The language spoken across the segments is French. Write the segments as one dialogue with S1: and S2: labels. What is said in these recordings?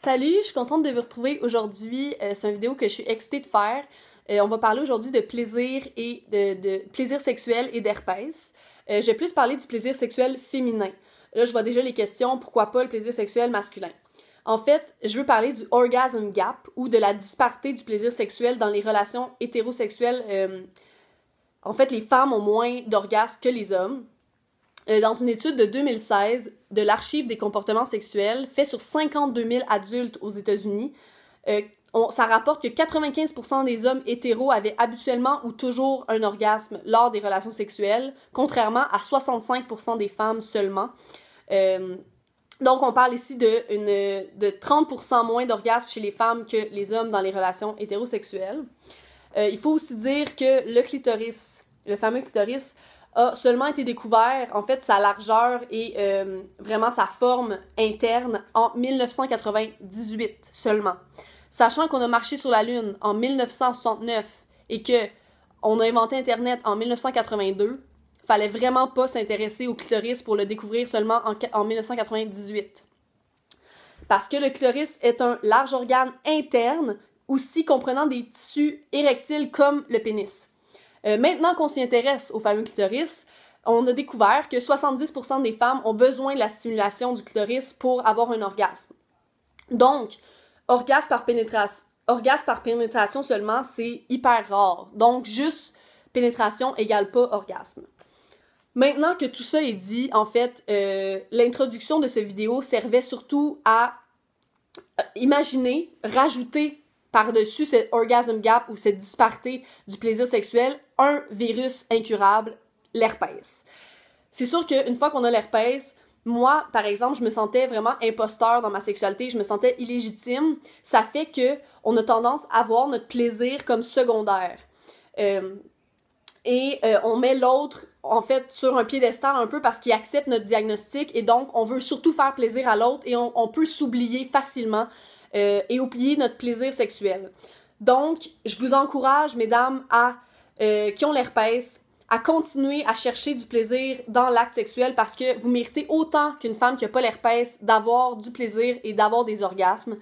S1: Salut, je suis contente de vous retrouver aujourd'hui. C'est une vidéo que je suis excitée de faire. On va parler aujourd'hui de plaisir et de plaisir sexuel et d'herpès. Je vais plus parler du plaisir sexuel féminin. Là, je vois déjà les questions, pourquoi pas le plaisir sexuel masculin? En fait, je veux parler du orgasm gap ou de la disparité du plaisir sexuel dans les relations hétérosexuelles. En fait, les femmes ont moins d'orgasmes que les hommes. Dans une étude de 2016 de l'Archive des comportements sexuels faite sur 52 000 adultes aux États-Unis, ça rapporte que 95% des hommes hétéros avaient habituellement ou toujours un orgasme lors des relations sexuelles, contrairement à 65% des femmes seulement. Donc, on parle ici de 30% moins d'orgasmes chez les femmes que les hommes dans les relations hétérosexuelles. Il faut aussi dire que le clitoris, le fameux clitoris, a seulement été découvert, en fait, sa largeur et vraiment sa forme interne en 1998 seulement. Sachant qu'on a marché sur la Lune en 1969 et qu'on a inventé Internet en 1982, fallait vraiment pas s'intéresser au clitoris pour le découvrir seulement en 1998. Parce que le clitoris est un large organe interne, aussi comprenant des tissus érectiles comme le pénis. Maintenant qu'on s'y intéresse au fameux clitoris, on a découvert que 70% des femmes ont besoin de la stimulation du clitoris pour avoir un orgasme. Donc, orgasme par pénétration seulement, c'est hyper rare. Donc, juste pénétration égale pas orgasme. Maintenant que tout ça est dit, en fait, l'introduction de cette vidéo servait surtout à imaginer, rajouter par-dessus cet orgasm gap ou cette disparité du plaisir sexuel, un virus incurable, l'herpès. C'est sûr qu'une fois qu'on a l'herpès, moi, par exemple, je me sentais vraiment imposteur dans ma sexualité, je me sentais illégitime. Ça fait que on a tendance à voir notre plaisir comme secondaire. On met l'autre, en fait, sur un piédestal un peu parce qu'il accepte notre diagnostic et donc on veut surtout faire plaisir à l'autre et on peut s'oublier facilement et oublier notre plaisir sexuel. Donc, je vous encourage, mesdames, qui ont l'herpès, à continuer à chercher du plaisir dans l'acte sexuel parce que vous méritez autant qu'une femme qui n'a pas l'herpès d'avoir du plaisir et d'avoir des orgasmes.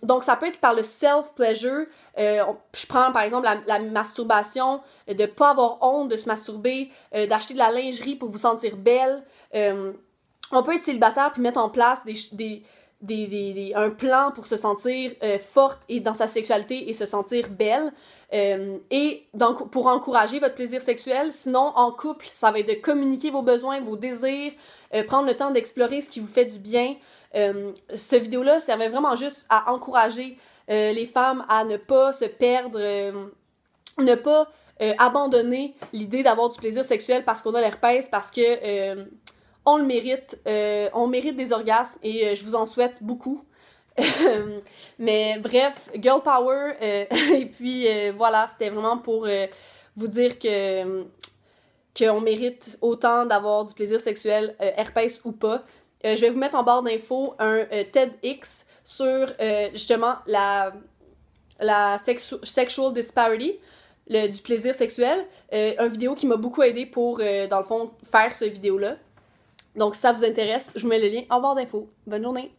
S1: Donc, ça peut être par le self-pleasure. Je prends, par exemple, la masturbation, de pas avoir honte de se masturber, d'acheter de la lingerie pour vous sentir belle. On peut être célibataire puis mettre en place un plan pour se sentir forte et dans sa sexualité et se sentir belle. Et donc, pour encourager votre plaisir sexuel, sinon, en couple, ça va être de communiquer vos besoins, vos désirs, prendre le temps d'explorer ce qui vous fait du bien. Cette vidéo-là servait vraiment juste à encourager les femmes à ne pas se perdre, ne pas abandonner l'idée d'avoir du plaisir sexuel parce qu'on a l'herpès, parce que on le mérite, on mérite des orgasmes et je vous en souhaite beaucoup. Mais bref, girl power, et puis voilà, c'était vraiment pour vous dire qu'on mérite autant d'avoir du plaisir sexuel, herpès ou pas. Je vais vous mettre en barre d'infos un TEDx sur justement la sexual disparity, du plaisir sexuel, une vidéo qui m'a beaucoup aidé pour, dans le fond, faire cette vidéo-là. Donc, si ça vous intéresse, je vous mets le lien en barre d'infos. Bonne journée!